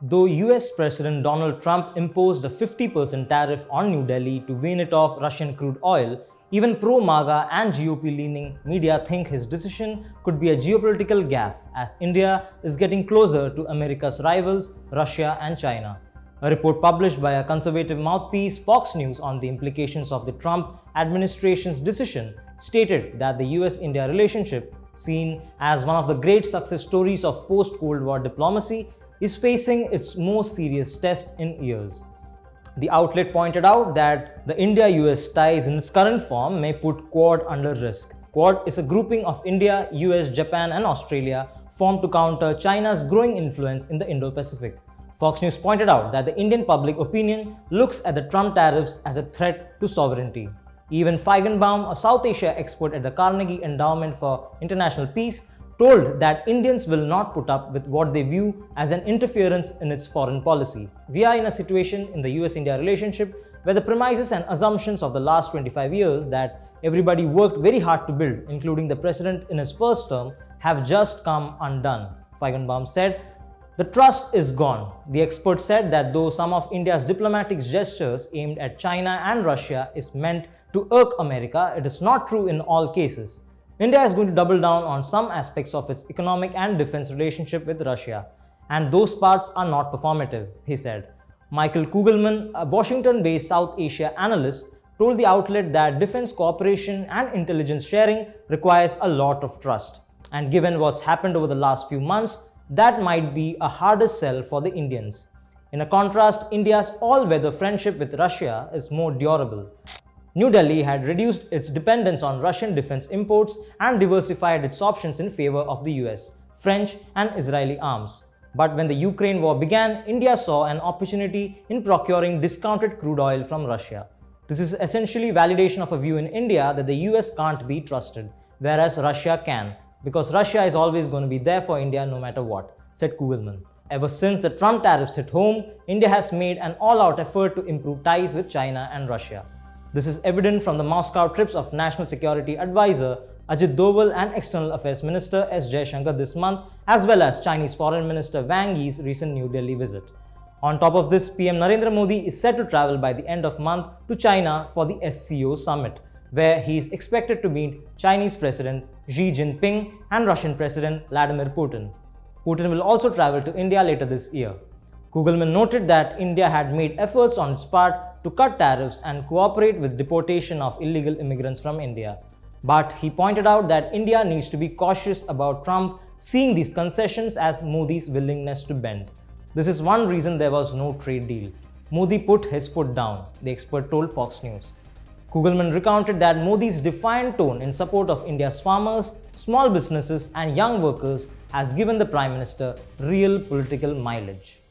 Though US President Donald Trump imposed a 50% tariff on New Delhi to wean it off Russian crude oil, even pro-MAGA and GOP-leaning media think his decision could be a geopolitical gaffe as India is getting closer to America's rivals, Russia and China. A report published by a conservative mouthpiece, Fox News, on the implications of the Trump administration's decision stated that the US-India relationship, seen as one of the great success stories of post-Cold War diplomacy, is facing its most serious test in years. The outlet pointed out that the India-US ties in its current form may put Quad under risk. Quad is a grouping of India, US, Japan and Australia formed to counter China's growing influence in the Indo-Pacific. Fox News pointed out that the Indian public opinion looks at the Trump tariffs as a threat to sovereignty. Even Feigenbaum, a South Asia expert at the Carnegie Endowment for International Peace, told that Indians will not put up with what they view as an interference in its foreign policy. We are in a situation in the US-India relationship where the premises and assumptions of the last 25 years that everybody worked very hard to build, including the president in his first term, have just come undone. Feigenbaum said, "The trust is gone." The expert said that though some of India's diplomatic gestures aimed at China and Russia is meant to irk America, it is not true in all cases. India is going to double down on some aspects of its economic and defense relationship with Russia, and those parts are not performative, he said. Michael Kugelman, a Washington-based South Asia analyst, told the outlet that defense cooperation and intelligence sharing requires a lot of trust. And given what's happened over the last few months, that might be a harder sell for the Indians. In a contrast, India's all-weather friendship with Russia is more durable. New Delhi had reduced its dependence on Russian defense imports and diversified its options in favor of the US, French and Israeli arms. But when the Ukraine war began, India saw an opportunity in procuring discounted crude oil from Russia. This is essentially validation of a view in India that the US can't be trusted, whereas Russia can, because Russia is always going to be there for India no matter what, said Kugelman. Ever since the Trump tariffs hit home, India has made an all-out effort to improve ties with China and Russia. This is evident from the Moscow trips of National Security Advisor Ajit Doval and External Affairs Minister S. Jaishankar this month, as well as Chinese Foreign Minister Wang Yi's recent New Delhi visit. On top of this, PM Narendra Modi is set to travel by the end of month to China for the SCO summit, where he is expected to meet Chinese President Xi Jinping and Russian President Vladimir Putin. Putin will also travel to India later this year. Kugelman noted that India had made efforts on its part to cut tariffs and cooperate with deportation of illegal immigrants from India. But he pointed out that India needs to be cautious about Trump seeing these concessions as Modi's willingness to bend. This is one reason there was no trade deal. Modi put his foot down, the expert told Fox News. Kugelman recounted that Modi's defiant tone in support of India's farmers, small businesses and young workers has given the Prime Minister real political mileage.